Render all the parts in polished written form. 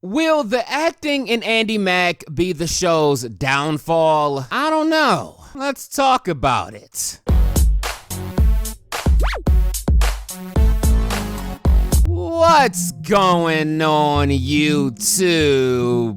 Will the acting in Andi Mack be the show's downfall? I don't know. Let's talk about it. What's going on, YouTube?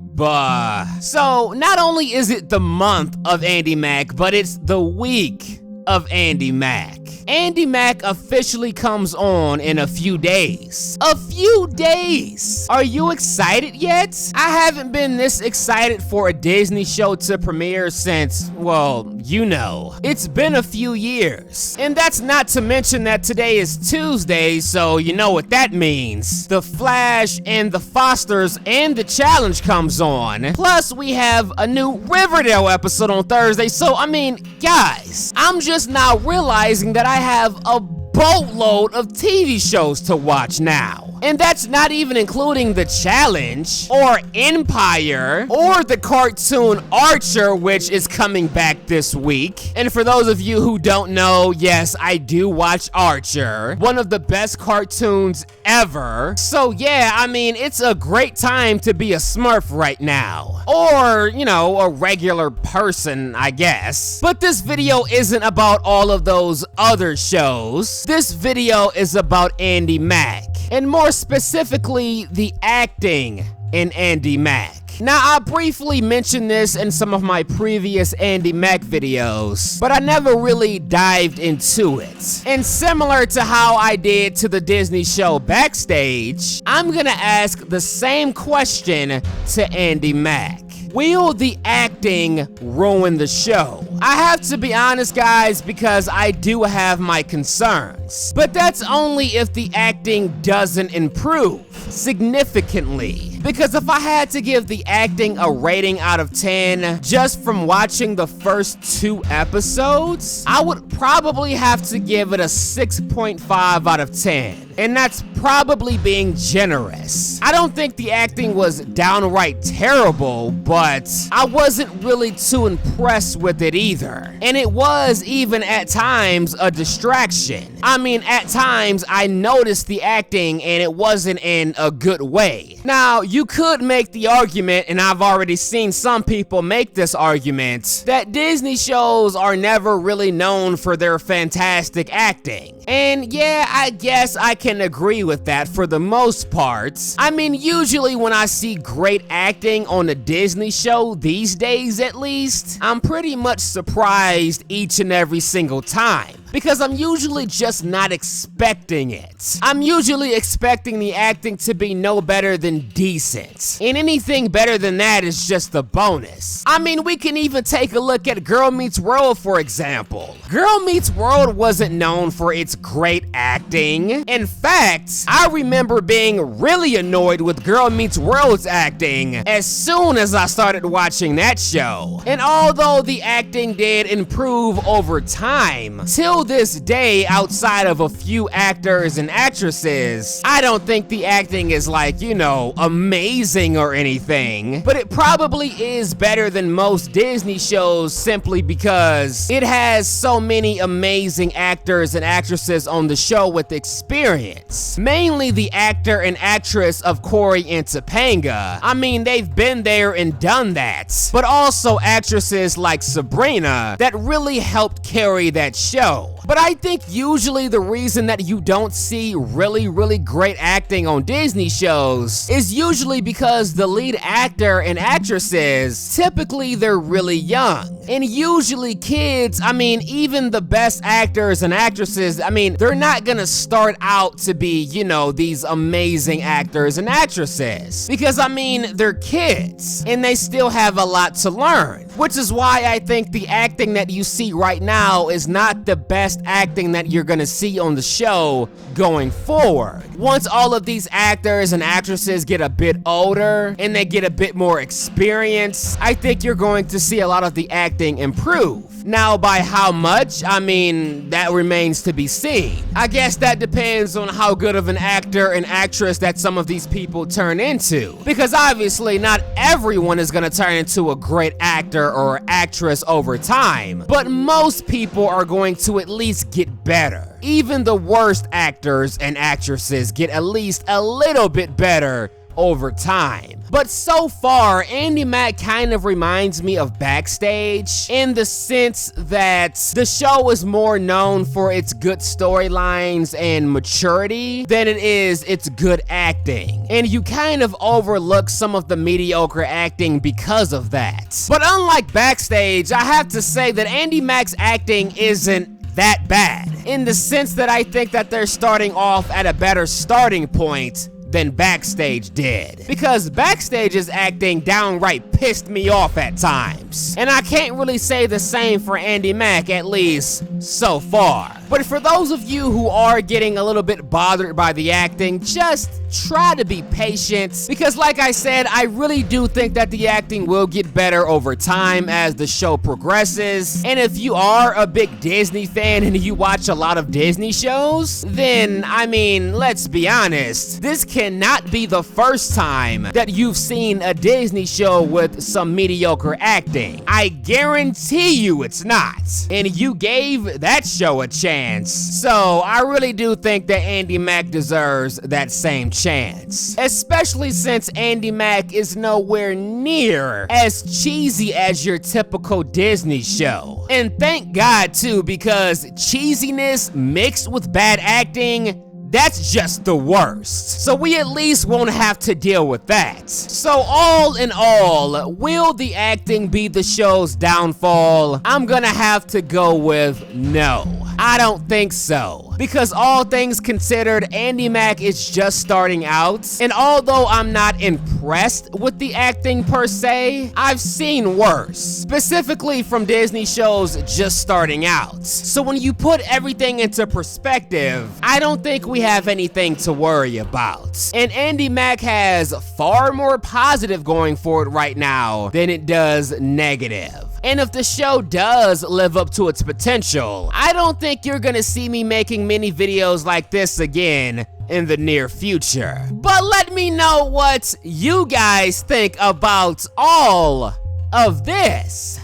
So, not only is it the month of Andi Mack, but it's the week of Andi Mack. Andi Mack officially comes on in a few days. A few days! Are you excited yet? I haven't been this excited for a Disney show to premiere since, well, you know. It's been a few years. And that's not to mention that today is Tuesday, so you know what that means. The Flash and the Fosters and the Challenge comes on. Plus, we have a new Riverdale episode on Thursday, so I mean, guys, I'm just now realizing that I have a boatload of TV shows to watch now. And that's not even including The Challenge, or Empire, or the cartoon Archer, which is coming back this week. And for those of you who don't know, yes, I do watch Archer, one of the best cartoons ever. So yeah, I mean, it's a great time to be a Smurf right now. Or, you know, a regular person, I guess. But this video isn't about all of those other shows. This video is about Andi Mack, and more specifically, the acting in Andi Mack. Now, I briefly mentioned this in some of my previous Andi Mack videos, but I never really dived into it. And similar to how I did to the Disney show Backstage, I'm gonna ask the same question to Andi Mack. Will the acting ruin the show? I have to be honest, guys, because I do have my concerns. But that's only if the acting doesn't improve significantly. Because if I had to give the acting a rating out of 10 just from watching the first 2 episodes, I would probably have to give it a 6.5 out of 10. And that's probably being generous. I don't think the acting was downright terrible, but I wasn't really too impressed with it either. And it was even at times a distraction. I mean, at times I noticed the acting and it wasn't in a good way. Now, you could make the argument, and I've already seen some people make this argument, that Disney shows are never really known for their fantastic acting. And yeah, I guess I can agree with that for the most part. I mean, usually when I see great acting on a Disney show, these days at least, I'm pretty much surprised each and every single time, because I'm usually just not expecting it. I'm usually expecting the acting to be no better than decent. And anything better than that is just a bonus. I mean, we can even take a look at Girl Meets World, for example. Girl Meets World wasn't known for its great acting. In fact, I remember being really annoyed with Girl Meets World's acting as soon as I started watching that show. And although the acting did improve over time, till this day, outside of a few actors and actresses, I don't think the acting is like, you know, amazing or anything. But it probably is better than most Disney shows simply because it has so many amazing actors and actresses on the show with experience. Mainly the actor and actress of Corey and Topanga. I mean, they've been there and done that. But also actresses like Sabrina that really helped carry that show. But I think usually the reason that you don't see really great acting on Disney shows is usually because the lead actor and actresses, typically they're really young. And usually kids, I mean, even the best actors and actresses, I mean, they're not gonna start out to be, you know, these amazing actors and actresses. Because, I mean, they're kids, and they still have a lot to learn. Which is why I think the acting that you see right now is not the best acting that you're gonna see on the show going forward. Once all of these actors and actresses get a bit older, and they get a bit more experience, I think you're going to see a lot of the acting improve. Now, by how much? I mean, that remains to be seen. I guess that depends on how good of an actor and actress that some of these people turn into. Because obviously, not everyone is gonna turn into a great actor or actress over time. But most people are going to at least get better. Even the worst actors and actresses get at least a little bit better over time. But so far, Andi Mack kind of reminds me of Backstage in the sense that the show is more known for its good storylines and maturity than it is its good acting. And you kind of overlook some of the mediocre acting because of that. But unlike Backstage, I have to say that Andi Mack's acting isn't that bad, in the sense that I think that they're starting off at a better starting point than Backstage did. Because Backstage's acting downright pissed me off at times. And I can't really say the same for Andi Mack, at least so far. But for those of you who are getting a little bit bothered by the acting, just try to be patient, because like I said, I really do think that the acting will get better over time as the show progresses. And if you are a big Disney fan and you watch a lot of Disney shows, then, I mean, let's be honest, this cannot be the first time that you've seen a Disney show with some mediocre acting. I guarantee you it's not. And you gave that show a chance. So I really do think that Andi Mack deserves that same chance. Especially since Andi Mack is nowhere near as cheesy as your typical Disney show. And thank God too, because cheesiness mixed with bad acting, that's just the worst. So we at least won't have to deal with that. So all in all, will the acting be the show's downfall? I'm gonna have to go with no. I don't think so. Because all things considered, Andi Mack is just starting out. And although I'm not impressed with the acting per se, I've seen worse. Specifically from Disney shows just starting out. So when you put everything into perspective, I don't think we have anything to worry about. And Andi Mack has far more positive going for it right now than it does negative. And if the show does live up to its potential, I don't think you're gonna see me making many videos like this again in the near future. But let me know what you guys think about all of this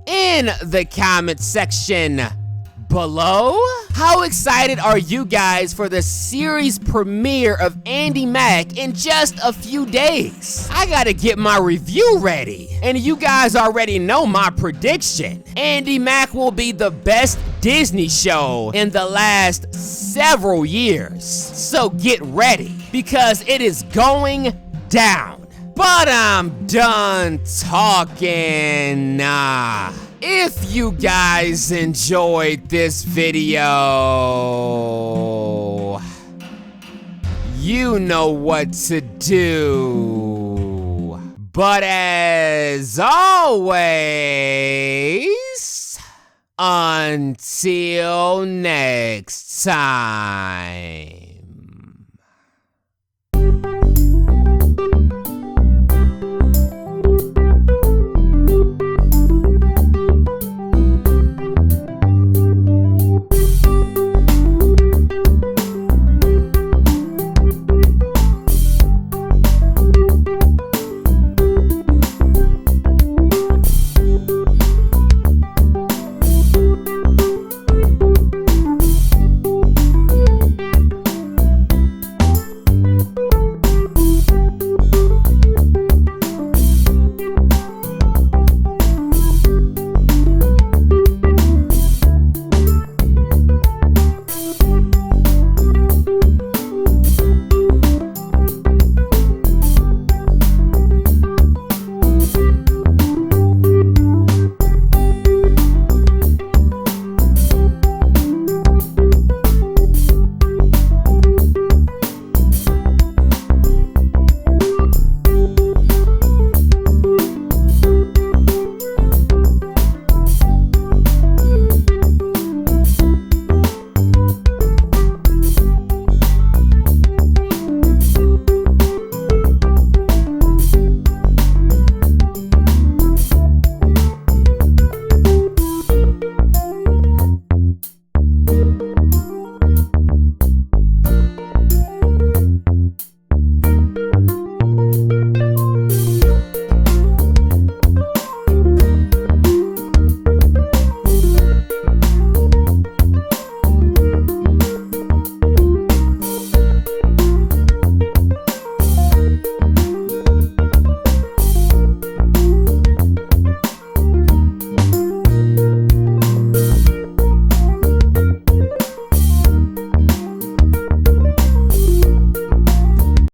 in the comment section below. How excited are you guys for the series premiere of Andi Mack in just a few days? I gotta get my review ready. And you guys already know my prediction. Andi Mack will be the best Disney show in the last several years. So get ready, because it is going down. But I'm done talking. If you guys enjoyed this video, you know what to do. But as always, until next time.